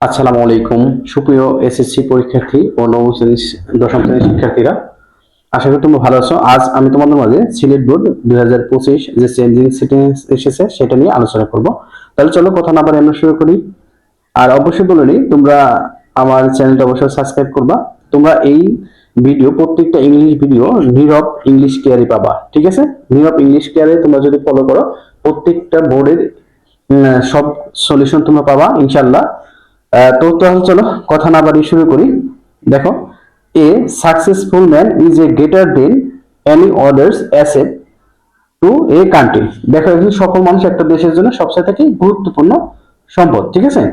আসসালামু আলাইকুম সুপ্রিয় এসএসসি পরীক্ষার্থী ও নবম শ্রেণীর দশম শ্রেণীর শিক্ষার্থীরা, আশা করি তোমরা ভালো আছো। আজ আমি তোমাদের মাঝে সিলেট বোর্ড 2025 যে চেঞ্জিং সেটিংস এসেছে সেটা নিয়ে আলোচনা করব। তাহলে চলো কথা না বাড়িয়ে আমরা শুরু করি। আর অবশ্যই বলে নিই, তোমরা আমার চ্যানেলটা অবশ্যই সাবস্ক্রাইব করবা। তোমরা এই ভিডিও প্রত্যেকটা ইংলিশ ভিডিও নীরব ইংলিশ কেয়ারে পাবা, ঠিক আছে? নীরব ইংলিশ কেয়ারে তোমরা যদি ফলো করো প্রত্যেকটা বোর্ডের সব সলিউশন তোমরা পাবা ইনশাল্লাহ। তো তাহলে চলো কথা না বাড়িয়ে শুরু করি। দেখো, a successful man is a greater than any others asset to a country. দেখো, একজন সফল মানুষ একটা দেশের জন্য সবচেয়ে থেকে গুরুত্বপূর্ণ সম্পদ, ঠিক আছে?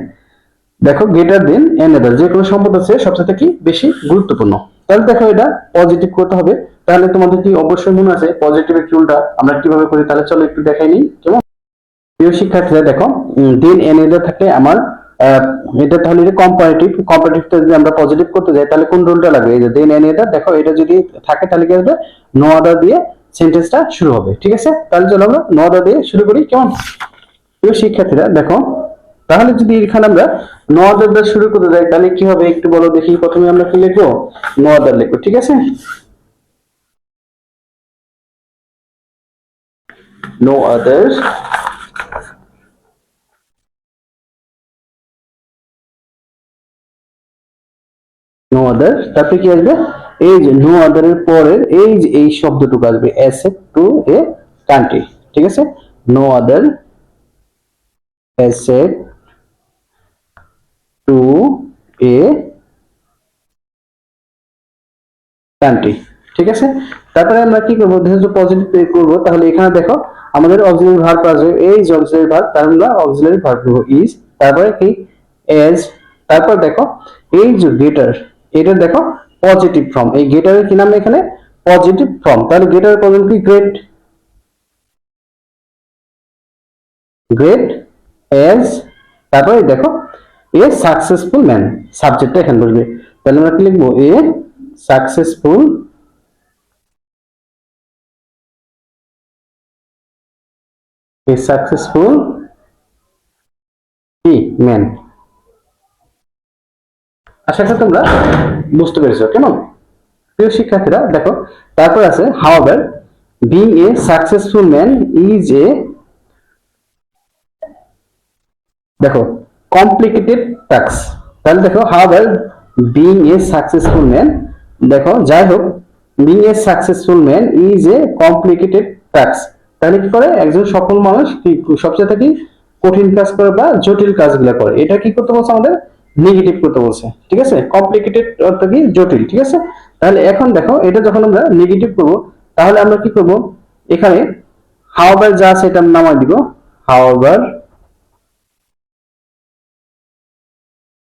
দেখো, গ্রেটার দেন এনি আদার, যে কোনো সম্পদ আছে সবচেয়ে থেকে বেশি গুরুত্বপূর্ণ। তাহলে দেখো, এটা পজিটিভ করতে হবে। তাহলে তোমাদের কি অবশ্যই মনে আছে পজিটিভের টুলটা আমরা কিভাবে করি? তাহলে চলো একটু দেখাই নিই, কেমন? প্রিয় শিক্ষার্থীরা দেখো, দেন এনি আদার থাকলে আমার এটা তাহলে এটা কম্পারেটিভটা যদি আমরা পজিটিভ করতে যাই তাহলে কোন রুলটা লাগবে? এই যে দেন এনি আদার, দেখো এটা যদি থাকে তাহলে কি হবে? নো আদার দিয়ে সেন্টেন্সটা শুরু হবে, ঠিক আছে? তাহলে চলো আমরা নো আদার দিয়ে শুরু করি, কেমন? প্রিয় শিক্ষার্থীরা দেখো, তাহলে যদি এখানে আমরা নো আদার দিয়ে শুরু করতে যাই তাহলে কি হবে একটু বলো দেখি। প্রথমে আমরা কি লিখবো? নো আদার লিখবো, ঠিক আছে? নো আদার, নো আদার, তারপরে কি আসবে? এই যে নো আদার এর পরের এই যে এই শব্দটুকু আসবে অ্যাসেট টু এ কান্ট্রি, ঠিক আছে? No other asset to a country, ঠিক আছে? তারপরে আমরা কি করবো? যেহেতু পজিটিভ করবো তাহলে এখানে দেখো আমাদের অক্সিলারি ভার্ব আসবে। এই যে অক্সিলারি ভার্ব, তার আমরা অক্সিলারি ভার্ব করবো ইজ, তারপরে কি এজ, তারপর দেখো এই যে গেটার, এটা দেখো পজিটিভ ফর্ম। এই গেটারের কি নাম এখানে? Positive form. তাহলে গেটার পজিটিভ কি? গ্রেট, গ্রেট এজ, তারপরে দেখো এ সাকসেসফুল ম্যান, সাবজেক্টটা এখানে বসবে। তাহলে আমরা কি লিখবো? এ সাকসেসফুল, এ সাকসেসফুল কি ম্যান। আশা করি তোমরা বুঝতে পেরেছো, কেমন? প্রিয় শিক্ষার্থীরা দেখো, তারপর আছে however being a successful man is এ, দেখো কমপ্লিকেটেড টাস্ক। তাহলে দেখো however being a successful man, দেখো যাই হোক being a successful man is A complicated task. তাহলে কি করে? একজন সফল মানুষ কি সবচেয়ে থেকে কঠিন কাজ করে বা জটিল কাজগুলো করে। এটা কি করতে বলছে? আমাদের নেগেটিভ করতে বলছে, ঠিক আছে? কমপ্লিকেটেড অর্থ কি? জটিল, ঠিক আছে? তাহলে এখন দেখো, এটা যখন আমরা নেগেটিভ করব তাহলে আমরা কি করব? এখানে হাউএভার যা আছে এটা নামাই দিব, হাউএভার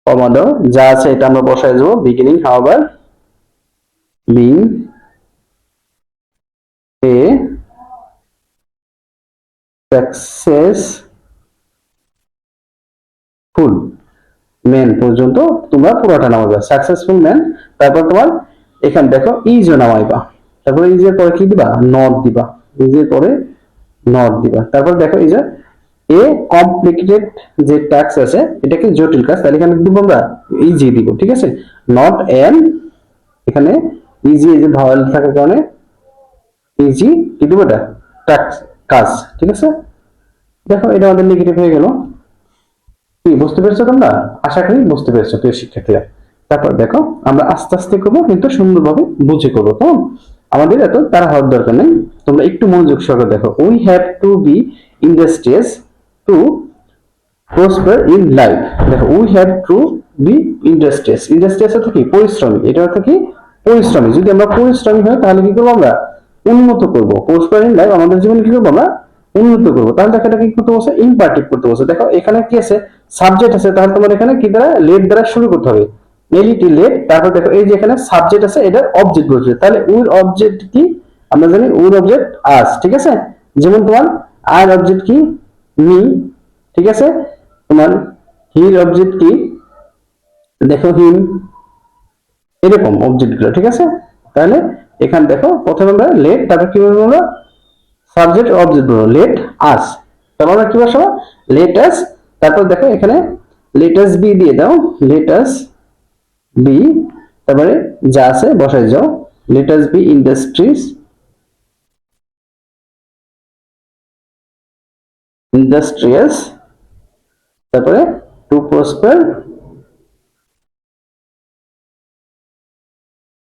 কমান্ড যা আছে এটা আমরা বসাই দেবো beginning, however being a successful man পর্যন্ত তোমরা পুরোটা নামাইবা, সাকসেসফুল ম্যান। তারপর তোমার এখানে দেখো ইজ নামাইবা, তারপরে ইজের পরে কি দিবা? নট দিবা, ইজের পরে নট দিবা। তারপর দেখো এই যে এ কমপ্লিকেটেড যে টাস্ক আছে এটা কি জটিল কাজ, তাহলে এখানে দিব আমরা ইজি দিব, ঠিক আছে? নট এন, এখানে ইজি এই যে ভাওয়েল থাকার কারণে ইজি কি দিব? এটা টাস্ক, কাজ, ঠিক আছে? দেখো এটা আমাদের নেগেটিভ হয়ে গেল। কি বুঝতে পেরেছো তোমরা? আশা করি বুঝতে পেরেছো প্রিয় শিক্ষার্থীরা। তারপর দেখো আমরা আস্তে আস্তে করবো কিন্তু সুন্দরভাবে বুঝে করবো, কেমন? আমাদের এত তারা হওয়ার দরকার নেই, তোমরা একটু মনোযোগ সহকারে দেখো। We have to be industrious to prosper in life. দেখো we have to be industrious, industrious অর্থ কি? পরিশ্রমী। এটা অর্থ কি? পরিশ্রমী। যদি আমরা পরিশ্রমী হয় তাহলে কি করবো? আমরা উন্নত করবো। প্রসপার ইন লাইফ, আমাদের জীবনে কি করবো? আমরা উন্নত করবো। তাহলে দেখো এটা কি করতে বলছে? ইম্পারেটিভ করতে বলছে। দেখো এখানে কি আছে? সাবজেক্ট আছে, তাহলে তোমার এখানে কি দ্বারা? লেট দ্বারা শুরু করতে হবে, এলইটি লেট। তারপর দেখো এই যে এখানে সাবজেক্ট আছে, এটার অবজেক্ট বলছে। তাহলে উইর অবজেক্ট কি? আমরা জানি উইর অবজেক্ট আস, ঠিক আছে? যেমন তোমার আর অবজেক্ট কি? মি, ঠিক আছে? তোমার হির অবজেক্ট কি? দেখো হিম, এরকম অবজেক্ট গুলো, ঠিক আছে? তাহলে এখানে দেখো প্রথমে আমরা লেট, তারপর কি বলবো? আমরা সাবজেক্ট অবজেক্ট বলবো লেট আস, তারপর আমরা কি বসাবো? Let us. তারপর দেখো এখানে লেটাস বি দিয়ে দাও, লেটাস বি, তারপরে যা আছে বসাই যাও, লেটাস বি ইন্ডাস্ট্রিজ, ইন্ডাস্ট্রিয়াস, তারপরে to prosper,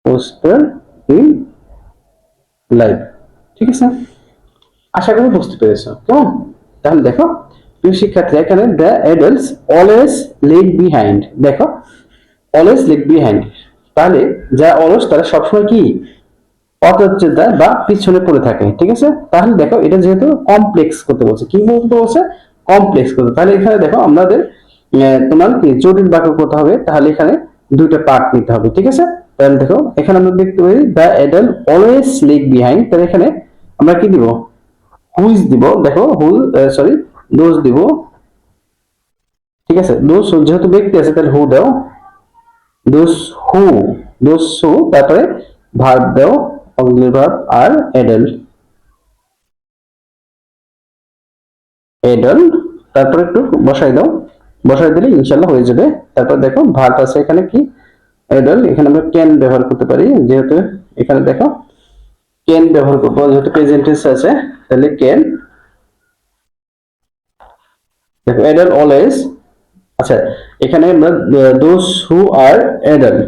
prosper in life. ঠিক আছে, আশা করি বুঝতে পেরেছো কেমন। তাহলে দেখো প্রিয় শিক্ষার্থী, এখানে the adults always leave behind, দেখো অলওয়েজ লিভ বিহাইন্ড, তাহলে যা অলস তারা সবসময় কি পদচ্যেদা বা পিছনে পড়ে থাকে। ঠিক আছে, তাহলে দেখো এটা যেহেতু কমপ্লেক্স করতে বলছে, কি বলতে বলছে, কমপ্লেক্স করতে, তাহলে এখানে দেখো আমাদের তোমার কি জটিল বাক্য করতে হবে, তাহলে এখানে দুইটা পার্ট নিতে হবে। ঠিক আছে, তাহলে দেখো এখানে আমরা দেখতে পারি the adult always leave behind, তাহলে এখানে আমরা কি দিব, হুইজ দিব, দেখো হুল সরি দোজ দিব। ঠিক আছে, দোজ যেহেতু ব্যক্তি আছে তাহলে হু দাও, দোজ হু, দোজ হু, তারপরে ভার্ব দাও, অক্সিলারি ভার্ব আর অ্যাডাল্ট, অ্যাডাল্ট, তারপরে একটু বসাই দাও, বসাই দিলে ইনশাআল্লাহ হয়ে যাবে। তারপর দেখো ভার্ব আছে এখানে কি অ্যাডাল্ট, এখানে আমরা ক্যান ব্যবহার করতে পারি, যেহেতু এখানে দেখো ক্যান ব্যবহার করবো, যেহেতু প্রেজেন্ট টেন্স আছে তাহলে ক্যান। দেখো অ্যাডাল্ট অলওয়েজ, আচ্ছা এখানে আমরা those who are adult,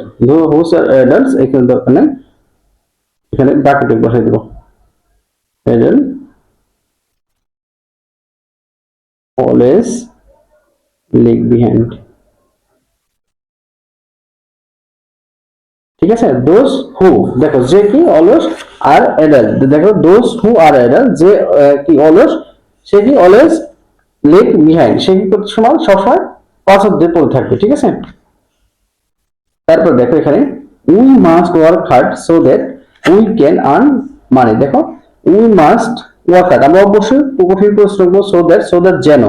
whose are adults, এখানে এখানে বাকিটুকু বসাই দেব, অ্যাডাল্ট অলওয়েজ লিভ বিহাইন্ড। ঠিক আছে, দোজ হু, দেখো যে কি অলস আর অ্যাডাল্ট, দেখো দোজ হু আর অ্যাডাল্ট, যে কি অলস সে কি অলওয়েজ লিভ বিহাইন্ড, সে কি করতে সময় সবসময় পছন্দের পড়ে থাকবে। ঠিক আছে, তারপর দেখো এখানে we must work hard so that we can earn money, দেখো উই মাস্ট ওয়ার্ক হার্ড, আমরা অবশ্যই কঠিন পরিশ্রম করবো, সো দ্যাট, সো দ্যাট যেন,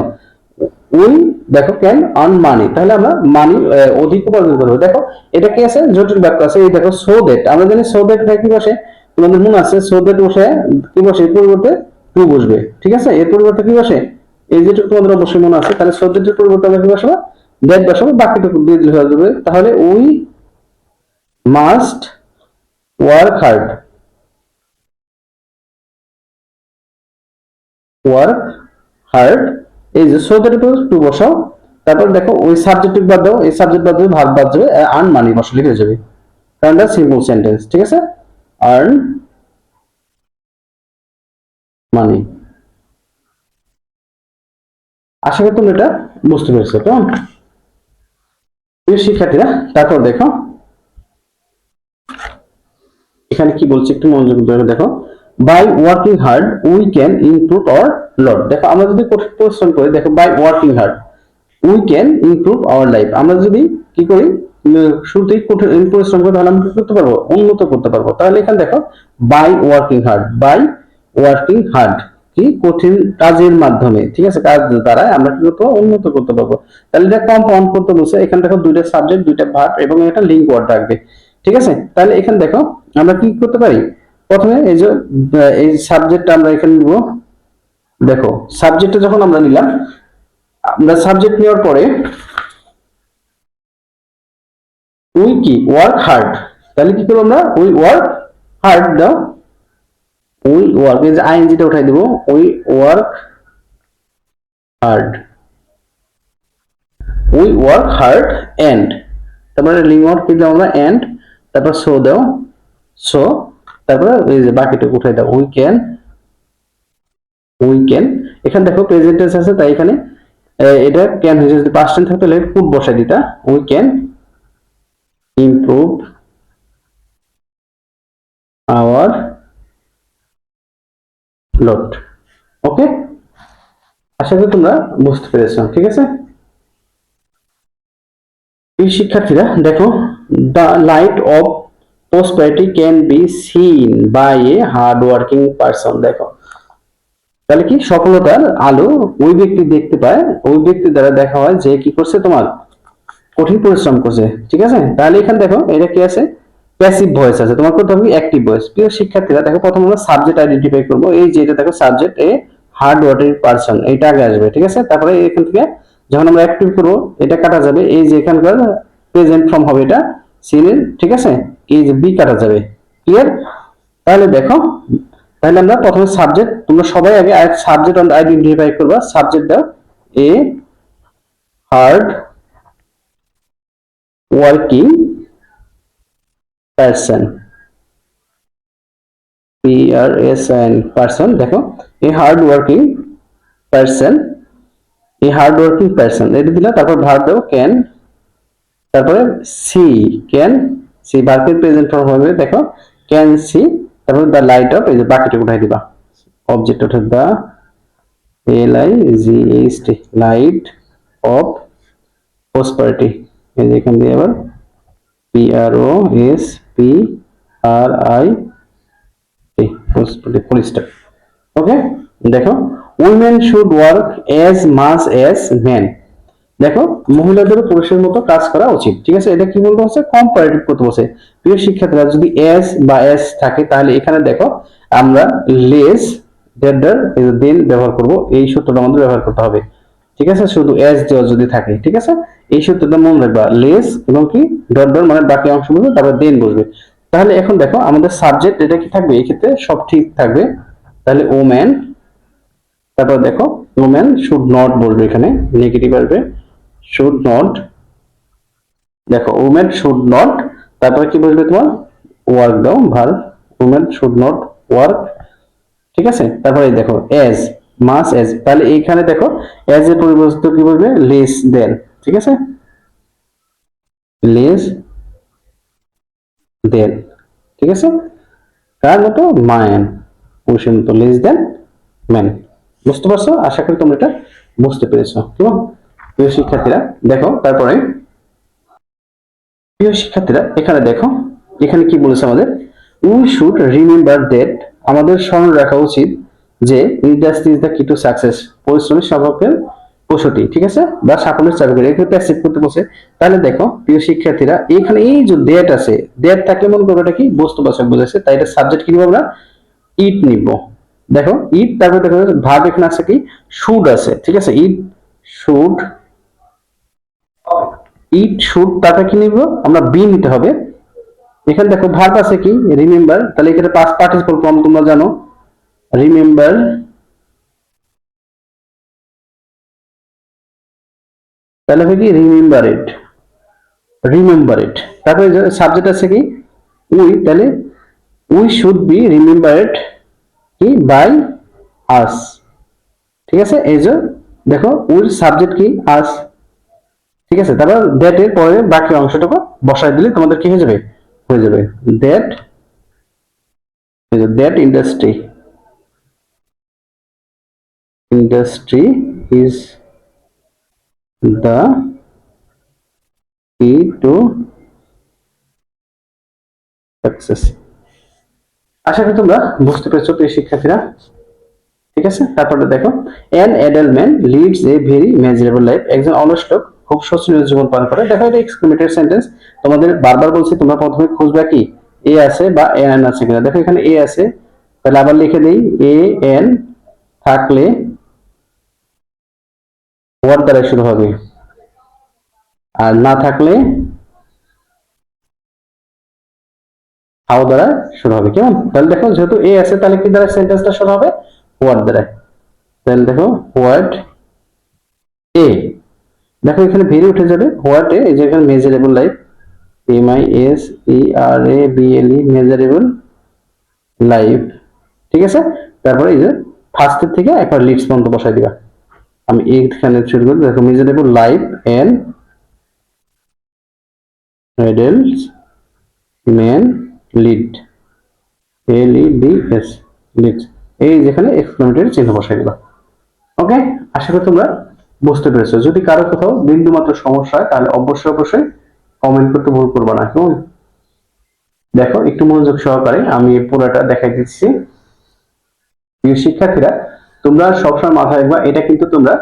উই দেখো ক্যান আর্ন মানি, তাহলে আমরা মানি অধিক উপার্জন করবো। দেখো এটা কি আছে, জটিল বাক্য আছে, এই দেখো সো দ্যাট, আমরা জানি সো দ্যাট কি বসে, তোমাদের মনে আছে সো দ্যাট বসে কি বসে, এর পরিবর্তে টু বসবে। ঠিক আছে, এর পরিবর্তে কি বসে, এই যেটুকু তোমাদের অবশ্যই মনে আছে, তাহলে সো দ্যাট এর পরিবর্তে আমরা কি বসাবো, দ্যাট বসাবো, বাকিটুকু দিয়ে দিলে হয়ে যাবে। তাহলে we must work hard, work hard, এই যে সো দ্যাট টু বসাও, তারপর দেখো ওই সাবজেক্ট বাদ দাও, এই সাবজেক্ট বাদ দিয়ে ভার্ব বাদ যাবে, আর্ন মানি বসালে হয়ে যাবে, কারণ এটা সিম্পল সেন্টেন্স। ঠিক আছে, আর্ন মানি, আশা করি তুমি এটা বুঝতে পেরেছো কেমন প্রিয় শিক্ষার্থীরা। তারপর দেখো এখানে কি বলছে, একটু মনোযোগ ধরে দেখো, by working hard we can improve our lot, দেখো আমরা যদি কঠিন পরিশ্রম করি, দেখো by working hard we can improve our life, আমরা যদি কি করি শুরুতেই কঠিন পরিশ্রম করে, তাহলে আমরা কি করতে পারবো, উন্নত করতে পারবো। তাহলে এখানে দেখো by working hard, by working hard কি কঠিন কাজের মাধ্যমে, ঠিক আছে, কাজ দ্বারা আমরা কি করতে পারবো, উন্নত করতে পারবো। তাহলে এটা কম্পাউন্ড করতে বলছে, এখানে দেখো দুইটা সাবজেক্ট দুইটা ভার্ব এবং এটা লিঙ্ক ওয়ার্ড রাখবে। ঠিক আছে, তাহলে এখানে দেখো আমরা কি করতে পারি, প্রথমে এই যে এই সাবজেক্টটা আমরা এখানে নিব, দেখো সাবজেক্টটা যখন আমরা নিলাম, আমরা সাবজেক্ট নেওয়ার পরে উই কি ওয়ার্ক হার্ড, তাহলে কি করবো আমরা, উই ওয়ার্ক হার্ড দাও, উই ওয়ার্ক এই যে আইএনজিটা উঠাই দিব, we work hard, we work hard and, তারপরে লিঙ্ক ওয়ার্ড কি দাও আমরা, এন্ড, তারপর সো দাও, সো, তারপরে এই যে বাকিটুকু উঠাই দাও, উই ক্যান, উই ক্যান, এখানে দেখো প্রেজেন্ট টেন্স আছে তাই এখানে এটা ক্যান হয়ে যদি পাস্ট টেন্স থাকতো তাহলে কুড বসাই দিতা, we can improve our lot. Okay, আশা করি তোমরা বুঝতে পেরেছো। ঠিক আছে, এই শিক্ষার্থীরা দেখো the light of prosperity can be seen by a hard working person, দেখো তাহলে কি সফলতার আলো ওই ব্যক্তি দেখতে পায়, ওই ব্যক্তি দ্বারা দেখা হয় যে কি করছে, তোমার কঠিন পরিশ্রম করছে। ঠিক আছে, তাহলে এখানে দেখো এটা কি আছে, প্যাসিভ ভয়েস আছে, তোমার করতে হবে অ্যাক্টিভ ভয়েস। প্রিয় শিক্ষার্থীরা দেখো প্রথমে আমরা সাবজেক্ট আইডেন্টিফাই করব, এই যে এটা দেখো সাবজেক্ট এ হার্ড ওয়ার্কিং পারসন, এইটা আগে আসবে। ঠিক আছে, তারপরে এখান থেকে যখন আমরা অ্যাক্টিভ করব এটা কাটা যাবে, এই যে এখানকার প্রেজেন্ট ফর্ম হবে এটা সিন এর, ঠিক আছে, এই যে বি কাটা যাবে। ক্লিয়ার? তাহলে দেখো, তাহলে আমরা প্রথমে সাবজেক্ট, তোমরা সবাই আগে সাবজেক্ট আইডেন্টিফাই করবা। সাবজেক্ট দাও a hard working person, PRSN person. দেখো a hard working person, a hard working person এটা দিলা, তারপর ভার্ব দাও ক্যান, তারপরে সি, ক্যান সি ভার্বের প্রেজেন্ট ফর্ম হবে। দেখো ক্যান সি, তারপর দা লাইট অফ, এই যে বাকিটা উঠাই দিবা, অবজেক্ট ওঠে the LIGHT light of prosperity, এই যে এখান দিয়ে আবার PROSPRIT prosperity full stop. Okay, দেখো women should work as much as men. দেখো মহিলাদের পুরুষের মতো কাজ করা উচিত, ঠিক আছে। এটা কি বলতে হচ্ছে, কম্পারেটিভ করতে বলছে। প্রিয় শিক্ষার্থীরা, যদি এস বা এস থাকে তাহলে এখানে দেখো আমরা লেস দেন দেন ব্যবহার করব, এই সূত্রটা আমাদের ব্যবহার করতে হবে, ঠিক আছে। শুধু এস দেওয়া যদি থাকে, ঠিক আছে, এই সূত্রটা মনে রাখবা, লেস এবং কি ডট ডট মানে বাকি অংশ বুঝবে, তারপর দেন বসবে। তাহলে এখন দেখো আমাদের সাবজেক্ট এটা কি থাকবে, এই ক্ষেত্রে সব ঠিক থাকবে। তাহলে ওম্যান, তারপর দেখো ওম্যান শুড নট বলবে, এখানে নেগেটিভ আসবে, শুড নট। দেখো ওমেন শুড নট, তারপরে কি বলবে তোমার ওয়ার্ক দাও verb, women should not work, ঠিক আছে। তারপরে দেখো এজ মাস এজ, তাহলে এইখানে দেখো এজ এর পরিবর্তে কি বলবে, লেস দেন, ঠিক আছে, লেস দেন, ঠিক আছে। কার মতো, ম্যান, পুরুষের মতো, লেস দেন ম্যান। বুঝতে পারছো? আশা করি তোমরা এটা বুঝতে পেরেছো। কেমন প্রিয় শিক্ষার্থীরা, দেখো তারপরে প্রিয় শিক্ষার্থীরা এখানে দেখো, এখানে কি বলেছে আমাদের, উই শুড রিমেম্বার দ্যাট, আমাদের স্মরণ রাখা উচিত যে ইন্ডাস্ট্রি ইজ দ্য কি টু সাকসেস, পরিশ্রমের স্বভাবের কৌশলটি, ঠিক আছে, বা সাফল্যের চাবিকাঠি, এখানে প্যাসিভ করতে বলছে। তাহলে দেখো প্রিয় শিক্ষার্থীরা, এখানে এই যে দ্যাট আছে, দ্যাট থাকলে মনে করবে এটা কি বস্তুবাচক বোঝাচ্ছে, তাই এটা সাবজেক্ট কি নিব আমরা, ইট নিব। দেখো ইট, তারপরে দেখো ভার্ব এখানে আছে কি, শুড আছে, ঠিক আছে, ইট শুড, ইট শুড, তারপরে কি নিব আমরা, বি নিতে হবে। এখানে দেখো ভার্ব আছে কি, রিমেম্বার, তাহলে এখানে পাস্ট পার্টিসিপল ফর্ম তোমরা জানো, রিমেম্বার, তাহলে হবে কি রিমেম্বার ইট, রিমেম্বার ইট। তারপরে সাবজেক্ট আছে কি উই, তাহলে উই শুড বি রিমেম্বার্ড কি বাই আস, ঠিক আছে। এই যে দেখো উইর সাবজেক্ট কি আস, ঠিক আছে। তারপর দ্যাট এর পরে বাকি অংশটুকু বসায় দিলে তোমাদের কি হয়ে যাবে, হয়ে যাবে that, that industry, industry is the key to success। আশা করি তোমরা বুঝতে পেরেছো প্রিয় শিক্ষার্থীরা, ঠিক আছে। তারপরে দেখো an adult man leads a very miserable life, একজন অলস লোক খুব শোচনীয় জীবন পালন করে। দেখো এটা এক্সক্লেমেটরি সেন্টেন্স, তোমাদের বারবার বলছি তোমরা প্রথমে খুঁজবা কি এ আছে বা এন আছে কিনা। দেখো এখানে এ আছে, তাহলে আবার লিখে দেই এ এন থাকলে হোয়াট দ্বারা শুরু হবে, আর না থাকলে হাউ দ্বারা শুরু হবে। কেমন? তাহলে দেখো যেহেতু এ আছে তাহলে কি দ্বারা সেন্টেন্সটা শুরু হবে, হোয়াট দ্বারা। তাহলে দেখো হোয়াট এ, দেখো এখানে ভেরি উঠে যাবে, হোয়াট এ, এই যে এখানে measurable life, MISERABLE measurable life, ঠিক আছে। তারপরে এই যে ফার্স্টের থেকে একবার লিডস পর্যন্ত বসাই দিবা। আমি এইখানে শুরু করি, দেখো measurable life and adults men lead, LEDS leads, এই যেখানে এক্সক্লেমেটরি চিহ্ন বসাই দিবা। ওকে, আশা করি তোমরা বুঝতে পেরেছো। যদি কারো কোথাও বিন্দু মাত্র সমস্যা হয় তাহলে অবশ্যই অবশ্যই কমেন্ট করতে ভুল করবে না, কেমন? দেখো একটু মনোযোগ সহকারে আমি পুরোটা দেখাই দিচ্ছি। প্রিয় শিক্ষার্থীরা, তোমরা সবসময় মাথায় রাখবা, এটা কিন্তু তোমরা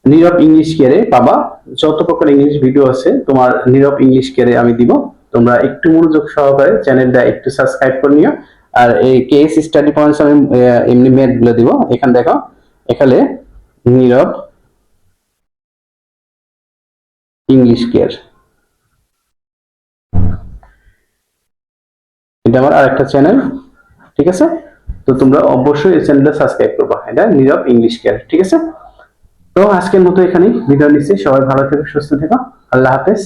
নীরব ইংলিশ কেয়ারে পাবা। যত প্রকার ইংলিশ ভিডিও আছে তোমার নীরব ইংলিশ কেয়ারে আমি দিব, তোমরা একটু মনোযোগ সহকারে চ্যানেলটা একটু সাবস্ক্রাইব করে নিও। আর এই কেস স্টাডি পয়েন্টস আমি এমনি ম্যাথ গুলো দিব। এখানে দেখো, এখানে নীরব ইংলিশ কেয়ার। এটা আমার আরেকটা চ্যানেল, ঠিক আছে? তো তোমরা অবশ্যই এই চ্যানেলটা সাবস্ক্রাইব করবা, এটা নীরব ইংলিশ কেয়ার, ঠিক আছে? তো আজকের মতো এখানেই বিদায় নিচ্ছি, সবাই ভালো থেকো, সুস্থ থেকো, আল্লাহ হাফেজ।